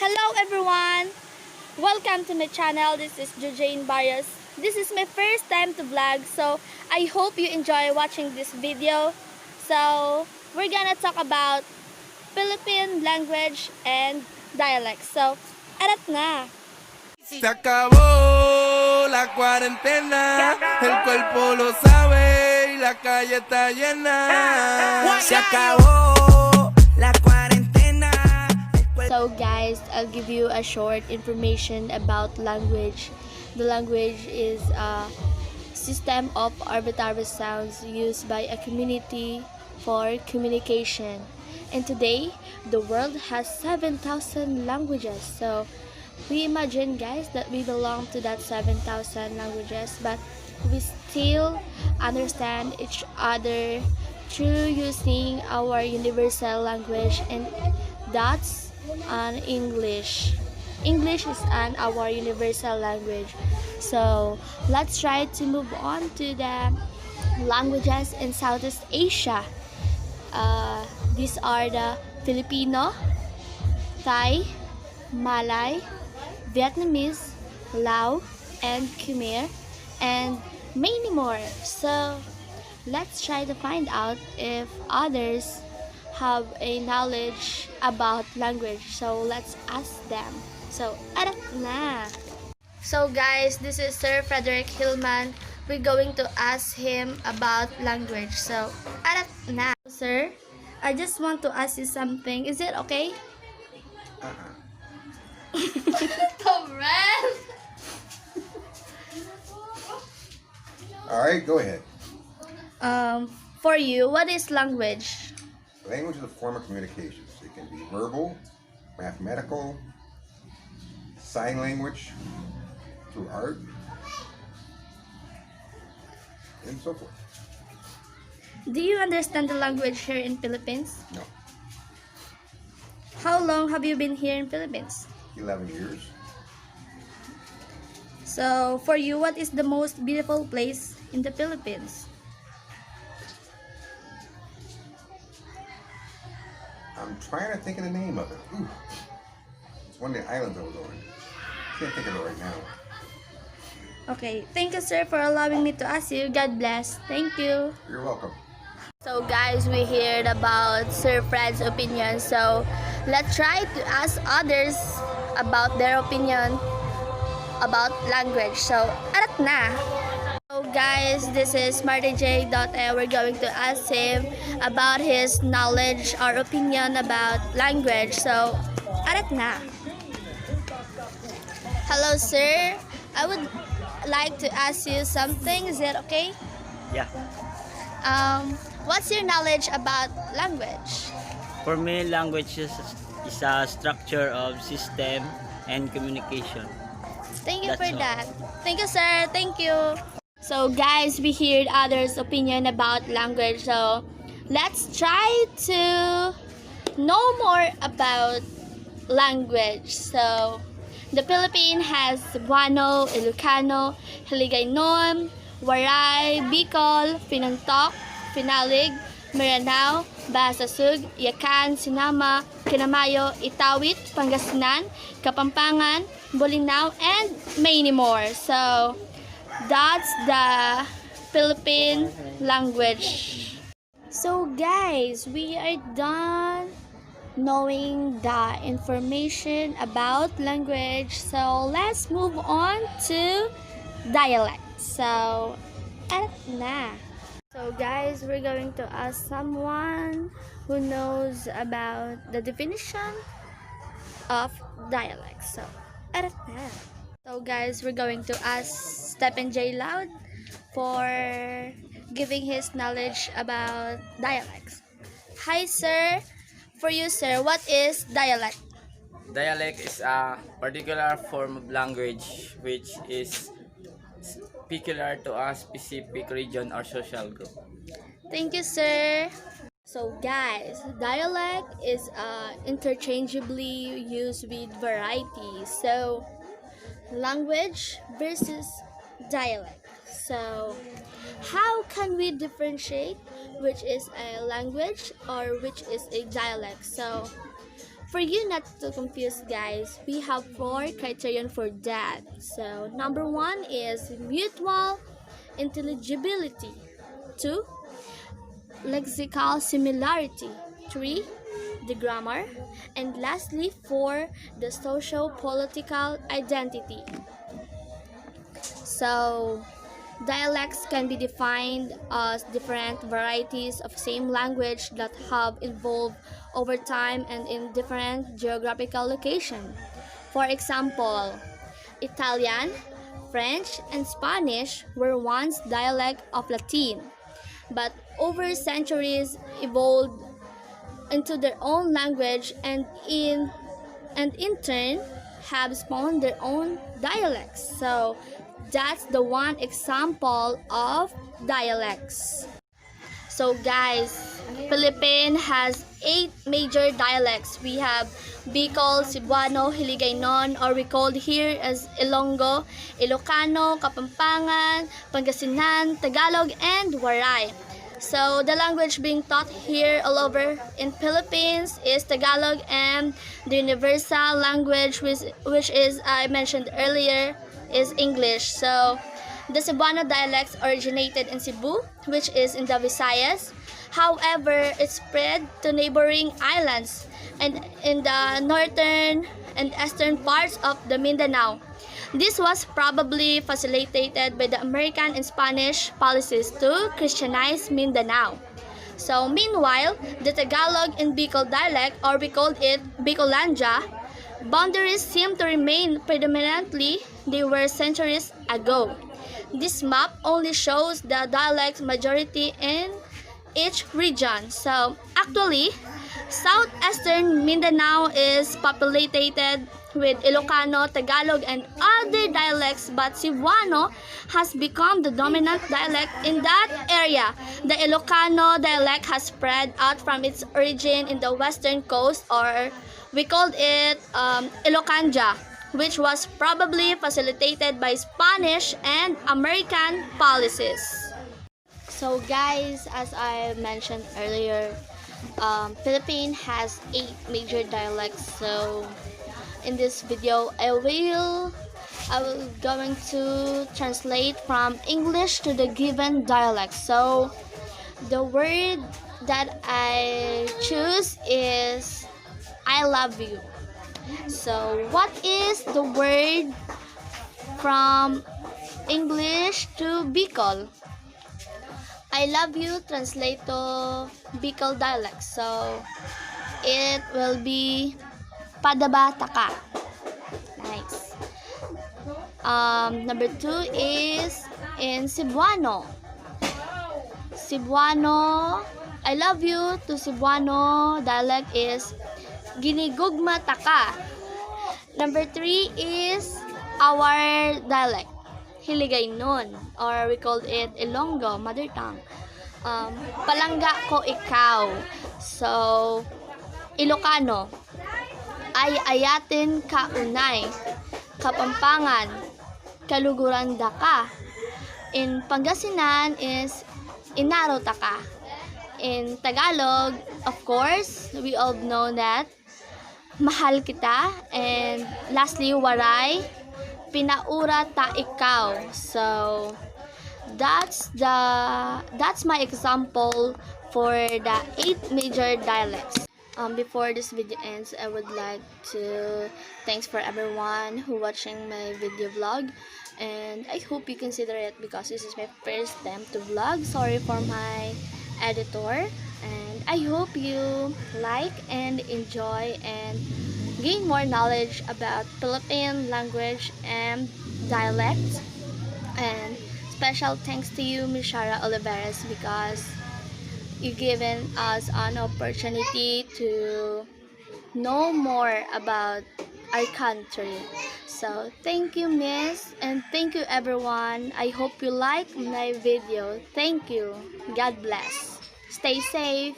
Hello everyone! Welcome to my channel. This is Jane Barrios. This is my first time to vlog, so I hope you enjoy watching this video. So we're gonna talk about Philippine language and dialects. So, arat na! Se acabó la cuarentena, el cuerpo lo sabe y la calle está llena. Se acabó la cuarentena. So guys, I'll give you a short information about language. The language is a system of arbitrary sounds used by a community for communication. And today, the world has 7,000 languages. So we imagine, guys, that we belong to that 7,000 languages, but we still understand each other through using our universal language, and that's English. English is our universal language. So let's try to move on to the languages in Southeast Asia. These are the Filipino, Thai, Malay, Vietnamese, Lao, and Khmer, and many more. So let's try to find out if others have a knowledge about language. So let's ask them. So, arat na! So guys, this is Sir Frederick Hillman. We're going to ask him about language. So, arat na! Sir, I just want to ask you something. Is it okay? All right, go ahead. For you, what is language? Language is a form of communications. It can be verbal, mathematical, sign language, through art, and so forth. Do you understand the language here in Philippines? No, How long have you been here in Philippines? 11 years. So, for you, what is the most beautiful place in the Philippines? I'm trying to think of the name of it. Ooh. It's one of the islands I was on. Can't think of it right now. Okay, thank you, sir, for allowing me to ask you. God bless. Thank you. You're welcome. So guys, we heard about Sir Fred's opinion. So let's try to ask others about their opinion about language. So, arat na! So guys, this is Marty J. We're going to ask him about his knowledge or opinion about language. So, arat na! Hello, sir. I would like to ask you something. Is that okay? Yeah. What's your knowledge about language? For me, language is a structure of system and communication. Thank you That's for all. that. Thank you, sir. Thank you. So, guys, we heard others' opinion about language. So, let's try to know more about language. So, the Philippines has Cebuano, Ilocano, Hiligaynon, Waray, Bicol, Pinantok, Finalig, Maranao, Basasug, Yakan, Sinama, Kinamayo, Itawit, Pangasinan, Kapampangan, Bolinao, and many more. So, that's the Philippine language. So guys, we are done knowing the information about language. So let's move on to dialect. So, arat na. So guys, we're going to ask someone who knows about the definition of dialect. So, arat na. So guys, we're going to ask Stephen J. Loud for giving his knowledge about dialects. Hi sir. For you sir, what is dialect? Dialect is a particular form of language which is peculiar to a specific region or social group. Thank you sir. So guys, dialect is interchangeably used with variety. So language versus dialect. So how can we differentiate which is a language or which is a dialect? So For you not to confuse, guys, we have 4 criterion for that. So number 1 is mutual intelligibility. 2, lexical similarity. 3, the grammar. And lastly, 4, the socio-political identity. So, dialects can be defined as different varieties of same language that have evolved over time and in different geographical locations. For example, Italian, French, and Spanish were once dialect of Latin, but over centuries evolved into their own language and in turn have spawned their own dialects. So that's the one example of dialects. So guys, Philippine has 8 major dialects. We have Bicol, Cebuano, Hiligaynon, or we called here as Ilonggo, Ilocano, Kapampangan, Pangasinan, Tagalog, and Waray. So the language being taught here all over in Philippines is Tagalog, and the universal language which is I mentioned earlier is English. So the Cebuano dialects originated in Cebu, which is in the Visayas. However, it spread to neighboring islands and in the northern and eastern parts of the Mindanao. This was probably facilitated by the American and Spanish policies to Christianize Mindanao. So, meanwhile, the Tagalog and Bicol dialect, or we called it Bicolandia, boundaries seem to remain predominantly they were centuries ago. This map only shows the dialect majority in each region. So, actually, southeastern Mindanao is populated with Ilocano, Tagalog, and other dialects, but Cebuano has become the dominant dialect in that area. The Ilocano dialect has spread out from its origin in the western coast, or we called it Ilocandia, which was probably facilitated by Spanish and American policies. So guys, as I mentioned earlier, Philippine has 8 major dialects. So in this video, I will going to translate from English to the given dialect. So the word that I choose is I love you. So what is the word from English to Bicol? I love you translate to Bicol dialect. So it will be padaba taka. Nice. Number 2 is in Cebuano. Cebuano, I love you to Cebuano dialect is ginigugma taka. Number 3 is our dialect, Hiligaynon, or we called it Ilonggo, mother tongue. Palangga ko ikaw. So, Ilocano, ay ayatin ka unay. Kapampangan, kaluguran da ka. In Pangasinan is inaro ta ka. In Tagalog, of course, we all know that mahal kita. And lastly, Waray, pinaura ta ikaw. So that's my example for the 8 major dialects. Before this video ends, I would like to thanks for everyone who watching my video vlog, and I hope you consider it because this is my first time to vlog. Sorry for my editor, and I hope you like and enjoy and gain more knowledge about Philippine language and dialects. And special thanks to you, Ms. Shara Oliveras, because you given us an opportunity to know more about our country. So thank you, Miss, and thank you everyone. I hope you like my video. Thank you. God bless. Stay safe.